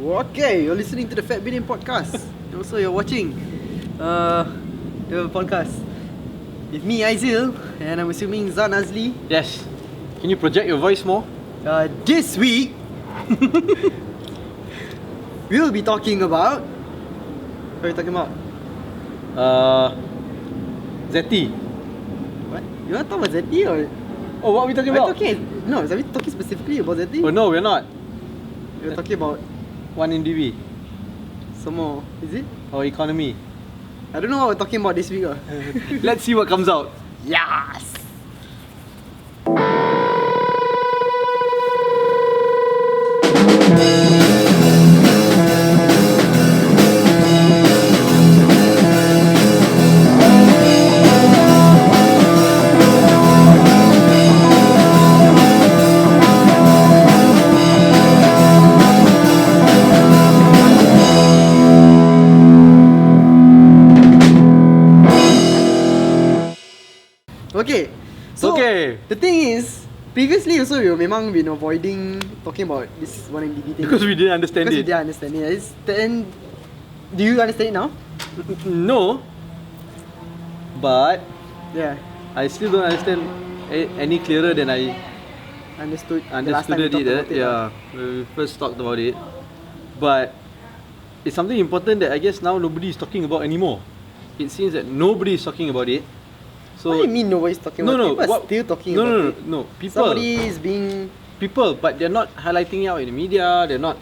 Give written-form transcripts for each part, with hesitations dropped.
Okay, you're listening to the Fat Bidin podcast. Also, you're watching the podcast with me, Aizil, and I'm assuming Zan Azli. Yes. Can you project your voice more? This week, we'll be talking about. What are we talking about? Zeti. What? You want to talk about Zeti or? Oh, what are we talking about? Are we talking specifically about Zeti? Oh no, we're not. We're talking about One MDB. some more. Is it? Or economy. I don't know what we're talking about this week. Let's see what comes out. Yes! Okay, so the thing is, previously also we were memang been avoiding talking about this one MDB thing Because we didn't understand because we it. didn't understand it. Then, do you understand it now? No. But Yeah, I still don't understand any clearer than I understood. The last time understood we it. talked about it. Yeah, when we first talked about it. But it's something important that I guess now nobody is talking about anymore. It seems that nobody is talking about it. So What do you mean nobody's talking about it? People are still talking about it. No. People. Somebody is being... People, but they're not highlighting it out in the media. They're not,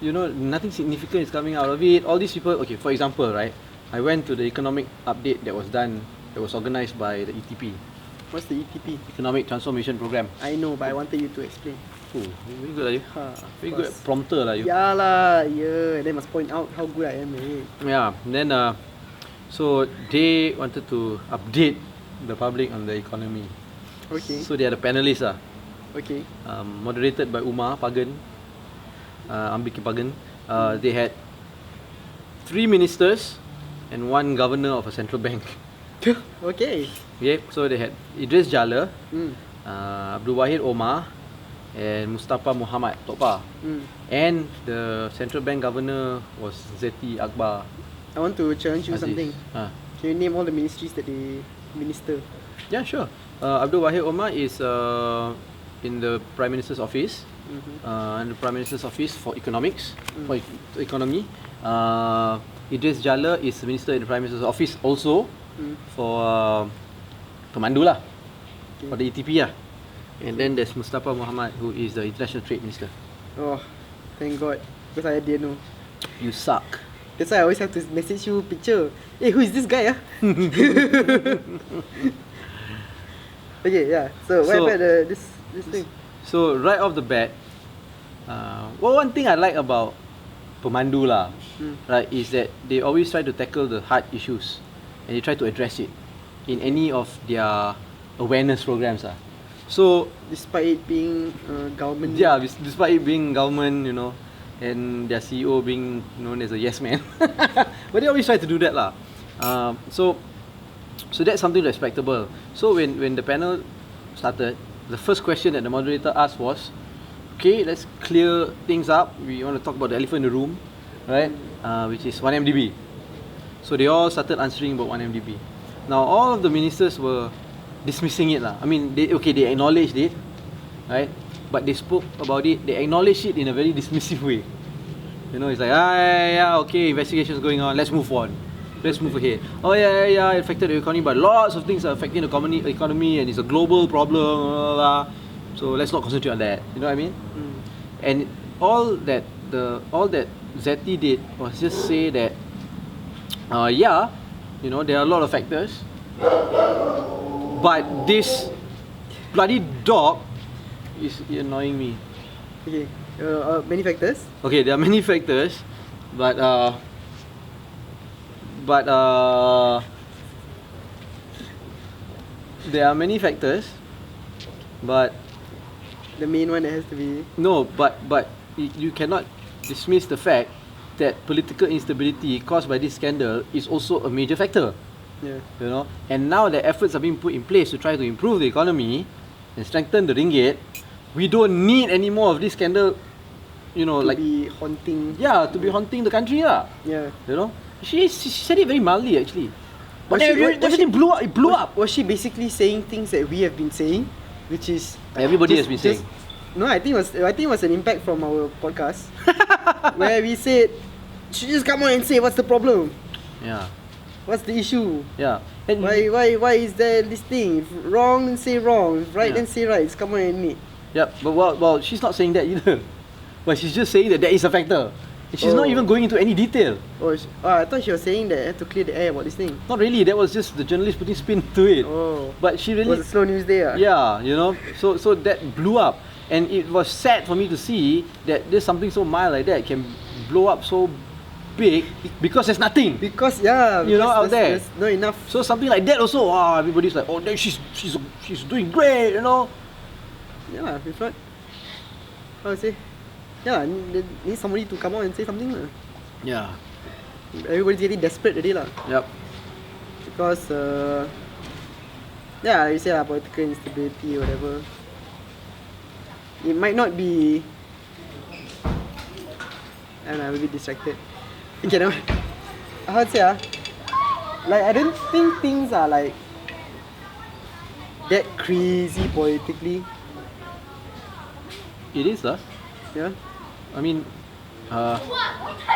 nothing significant is coming out of it. All these people, okay, for example, right, I went to the economic update that was organized by the ETP, What's the ETP? Economic Transformation Program. I know, but I wanted you to explain. Oh, very good lah you. Very good course. prompter lah you. Yeah lah, yeah. Then must point out how good I am, eh. Yeah, then so they wanted to update the public on the economy. Okay. So they are the panelists lah. Okay. Moderated by Umar Pagan, Ambiki Pagan. They had 3 ministers and 1 governor of a central bank. Okay. Okay, so they had Idris Jala, Mm. Abdul Wahid Omar, and Mustafa Muhammad Tokpa. And the central bank governor was Zeti Akbar I want to challenge you Aziz. something. Can you name all the ministries that they minister? Yeah, sure. Abdul Wahid Omar is in the Prime Minister's office, and the Prime Minister's office for economics, for economy. Idris Jala is Minister in the Prime Minister's office also for Pemandu lah, for the ETP lah. And then there's Mustafa Muhammad, who is the International Trade Minister. Oh, thank God. Because I didn't know. You suck. That's why I always have to message you picture. Hey, who is this guy? Okay, yeah. So what about this thing? So right off the bat, one thing I like about Pemandu lah, right, is that they always try to tackle the hard issues and they try to address it in any of their awareness programs lah. So Despite it being government. yeah, despite it being government, and their CEO being known as a yes man, but they always try to do that lah. So that's something respectable. So when the panel started, the first question that the moderator asked was, okay, let's clear things up. We want to talk about the elephant in the room, right? Which is 1MDB. So they all started answering about 1MDB. Now all of the ministers were dismissing it lah. I mean, they acknowledged it, right? But they spoke about it. They acknowledged it in a very dismissive way. It's like, yeah, okay, investigations going on. Let's move on. Let's move ahead. Oh yeah, it affected the economy, but lots of things are affecting the economy, and it's a global problem. Blah, blah, blah. So let's not concentrate on that. You know what I mean? And all that Zeti did was just say that, yeah, there are a lot of factors, but this bloody dog is annoying me. Okay. Many factors. Okay, there are many factors, but there are many factors, but The main one that has to be. no, but you cannot dismiss the fact that political instability caused by this scandal is also a major factor. Yeah. And now that efforts are being put in place to try to improve the economy and strengthen the ringgit, we don't need any more of this scandal to like be haunting. to be haunting the country lah. Yeah. You know, she said it very mildly actually, but Was she- then everything blew up. It blew up. Was she basically saying things that we have been saying, which is Everybody has been saying. No, I think it was an impact from our podcast where we said, "She just come on and say what's the problem, Yeah, what's the issue, yeah. And why is there this thing? If wrong, then say wrong. If right, Yeah. then say right. Just come on and admit." yeah, but well, she's not saying that either. But she's just saying that there is a factor. And she's not Oh. even going into any detail. I thought she was saying that to clear the air about this thing. Not really. That was just the journalist putting spin to it. Oh, But she it really, was a slow news day. yeah, you know. So that blew up, and it was sad for me to see that there's something so mild like that can blow up so big because there's nothing. Because You know, out there. there's not enough. So something like that also, everybody's like, oh, then she's doing great, you know. Yeah, if not, how to say? Yeah, need somebody to come out and say something. Yeah. Everybody's getting desperate already lah. Yep. Because you say political instability or whatever. It might not be. I don't know, I'm a bit distracted. Okay, no. How to say like I don't think things are like that crazy politically. It is Yeah. I mean,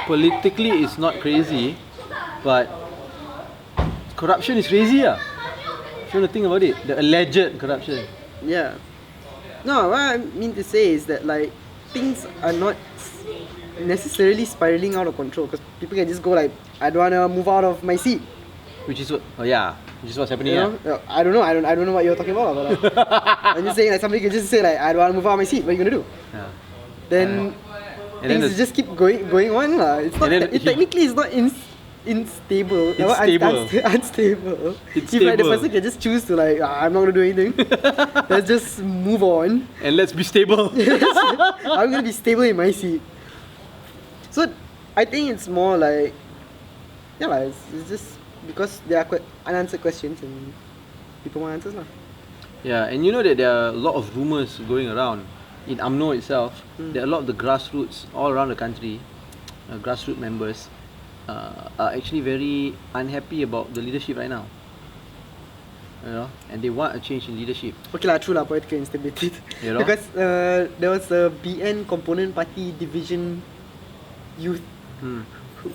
politically it's not crazy, but corruption is crazy If you want to think about it, the alleged corruption. Yeah. No, what I mean to say is that like things are not necessarily spiraling out of control because people can just go like, I don't wanna move out of my seat. Which is what's happening. You know? I don't know. I don't know what you're talking about. But, I'm just saying like somebody can just say like, I don't wanna move out of my seat. What are you gonna do? Yeah. Then And then things just keep going on lah. It's not. And then Technically, it's not unstable. Unstable. Unstable. It's If like the stable. person can just choose to like, I'm not gonna do anything. Let's just move on. And let's be stable. I'm gonna be stable in my seat. So I think it's more like, it's just because there are unanswered questions and people want answers lah. Yeah, and you know that there are a lot of rumours going around in UMNO itself. There are a lot of the grassroots all around the country, grassroots members, are actually very unhappy about the leadership right now. You know, and they want a change in leadership. Okay lah, true lah, political instability. You know? Because there was a BN component party division youth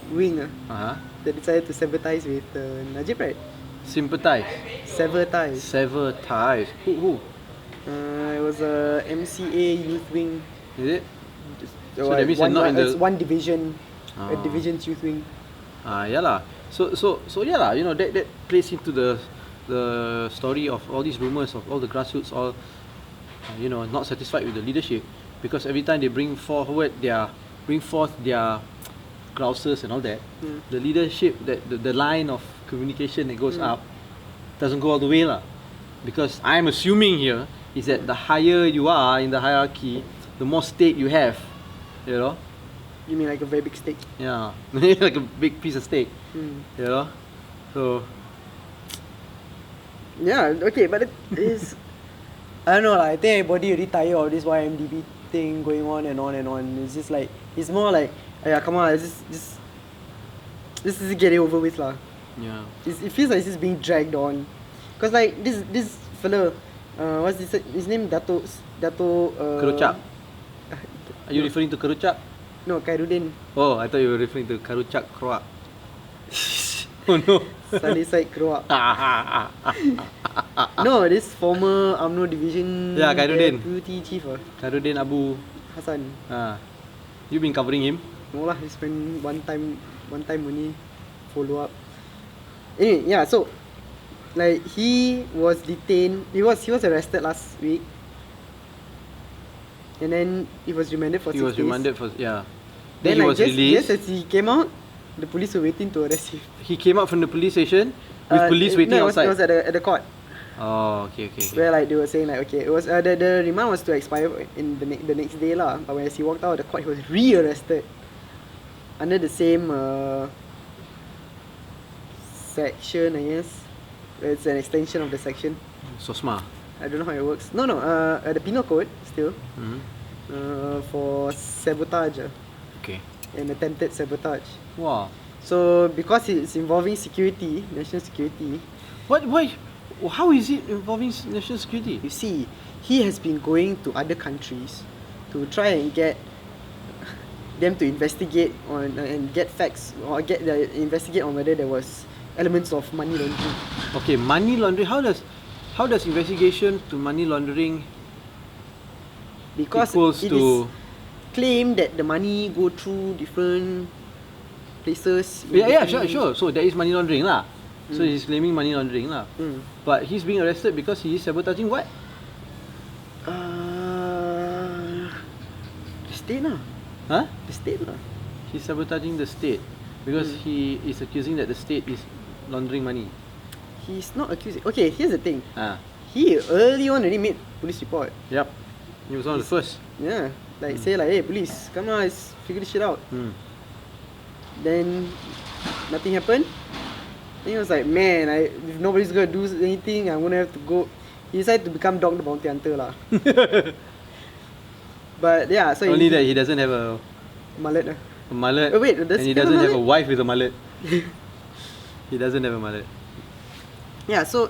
wing Uh-huh. that decided to sever ties with Najib, right? Sympathise. Sever ties. Sever ties. Who? It was a MCA youth wing. Is it? So that means they're not in the- it's one division, a Ah. division's youth wing. Yeah lah. So yeah lah. You know that plays into the story of all these rumours of all the grassroots all, not satisfied with the leadership because every time they bring forth their grouses and all that, the leadership that the line of communication that goes up doesn't go all the way lah. Because I'm assuming here is that the higher you are in the hierarchy, the more stake you have. You know. You mean like a very big stake? Yeah, like a big piece of steak, you know. So Yeah, okay, but it is. I don't know, like, I think everybody already tired of this YMDB thing going on and on and on. It's just like, it's more like, yeah, come on, just get it over with lah. yeah, It feels like it's just being dragged on. Cause like this fella, what's his name? Datuk. Kerucak. Are you referring to Kerucak? No, Khairuddin. Oh, I thought you were referring to Kerucak Kroak. Oh no. Sunday side Kerouac. No, this former UMNO division Yeah, Khairuddin. deputy chief Khairuddin Abu. Hassan. You been covering him? No lah, he spent one time only follow up. Anyway, yeah, so like he was detained. He was arrested last week. And then he was remanded for 6 days. He was remanded for Then he like was just released. as he came out, the police were waiting to arrest him. He came out from the police station with police waiting no, outside. it was at the court. Oh, okay. Where like they were saying like, okay, it was the remand was to expire in the next day lah. But when he walked out of the court, he was re-arrested under the same section, I guess. It's an extension of the section. Sosma. I don't know how it works. No, the penal code still. Mm-hmm. for sabotage Okay. and attempted sabotage. Wow. So because it's involving security, national security, What? Why? How is it involving national security? you see, he has been going to other countries to try and get them to investigate on and get facts or investigate on whether there was elements of money laundering. Okay, money laundering. How does investigation to money laundering Because equals it to? is claimed that the money go through different places. in Yeah, different- sure. So there is money laundering lah. So he's claiming money laundering lah. Mm. But he's being arrested because he is sabotaging what? The state lah. Huh? The state lah. He's sabotaging the state because he is accusing that the state is laundering money. He's not accusing. Okay, here's the thing. Ah, He early on already made police report. yep. He was one of the first. Yeah, like say like, hey police, come on, let's figure this shit out. Then nothing happened. Then he was like, man, if nobody's gonna do anything, I'm gonna have to go. He decided to become Dog the Bounty Hunter lah. But yeah, so Only that he doesn't have a mullet. mullet. Oh, wait, does and he he have a doesn't have a mullet? wife with a mullet. He doesn't have a mullet. Yeah, so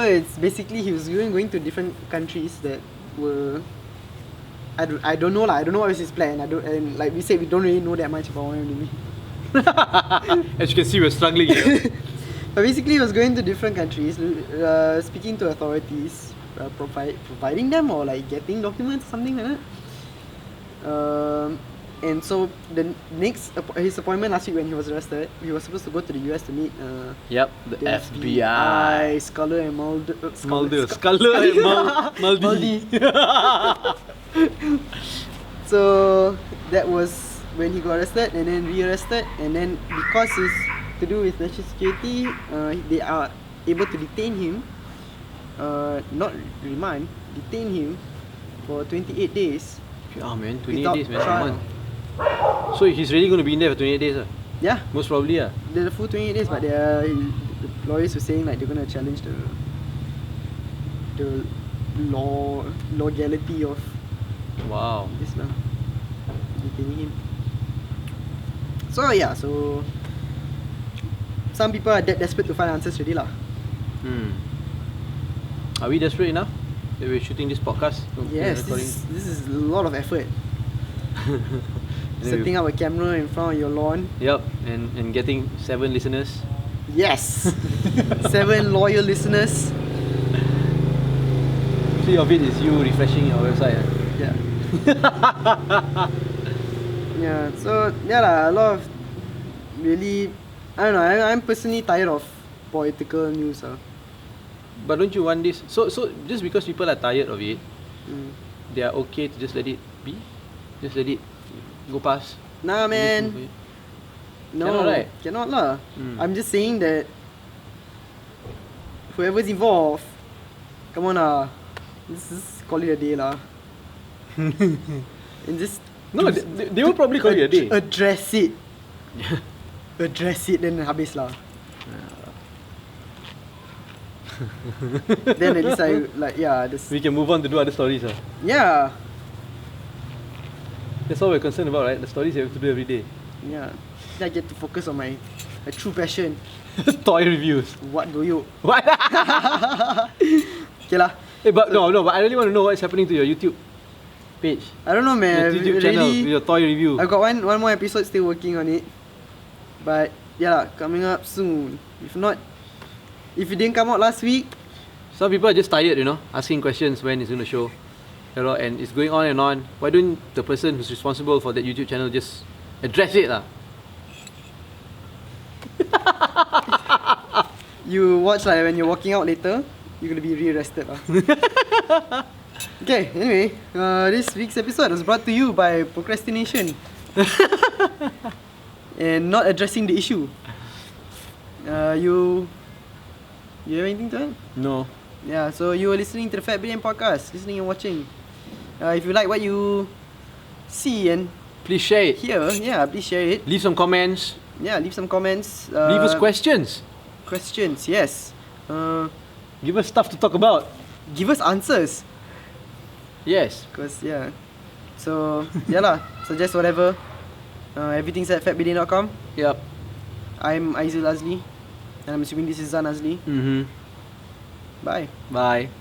it's basically he was going to different countries that were. I don't know lah. I don't know what was his plan. And like we said, we don't really know that much about him. As you can see, we're struggling here. But basically, he was going to different countries, speaking to authorities, providing them or like getting documents, something like that. And so his appointment last week when he was arrested, he was supposed to go to the US to meet Yep, the FBI. Scully and Mulder. Mulder, Scully and Muldy. So that was when he got arrested and then re-arrested, and then because it's to do with national security, they are able to detain him, not remand, detain him for 28 days. Oh man, 28 without days, man. trial. Come on. So he's really going to be in there for 28 days, Yeah, most probably, the full 28 days, but the lawyers were saying like they're gonna challenge the legality of Wow. this now, detaining him. So yeah, so some people are that desperate to find answers already lah. Are we desperate enough that we're shooting this podcast? Yes, this is a lot of effort. Setting up a camera in front of your lawn. Yep, and getting 7 listeners. Yes, 7 loyal listeners. 3 of it is you refreshing your website. Yeah. Yeah. So yeah lah, a lot of really, I don't know. I'm personally tired of political news. But don't you want this? So just because people are tired of it, they are okay to just let it be? Just let it go past? Nah, man. No, Cannot, right? Cannot lah. I'm just saying that whoever's involved, come on lah. Just call it a day lah. And just No, they will probably call it a day. Address it. Address it, then habis lah. Then at least I like, yeah, We can move on to do other stories. yeah, That's all we're concerned about, right? The stories you have to do every day. yeah. Then I get to focus on my true passion. Toy reviews. What do you? What? Okay lah. Hey, but no, but I really want to know what's happening to your YouTube page. I don't know, man. Your YouTube channel with your toy review. I've got one more episode still working on it. But yeah lah, coming up soon. If not, if it didn't come out last week, Some people are just tired, asking questions when it's going to show. And it's going on and on. Why don't the person who's responsible for that YouTube channel just address it lah? you watch like when you're walking out later, you're gonna be re-arrested lah. Okay, anyway, this week's episode was brought to you by procrastination and not addressing the issue. You have anything to add? No. Yeah, so you were listening to the Fat Bidin podcast, listening and watching. If you like what you see and Please share it. hear, yeah, please share it. Leave some comments. Yeah, leave some comments. Leave us questions. Questions, yes. Give us stuff to talk about. Give us answers. Yes. Because, yeah. So yeah lah, suggest whatever. Everything's at fatbidin.com. Yep. I'm Aizul Azli, and I'm assuming this is Zan Azli. Mm-hmm. Bye. Bye.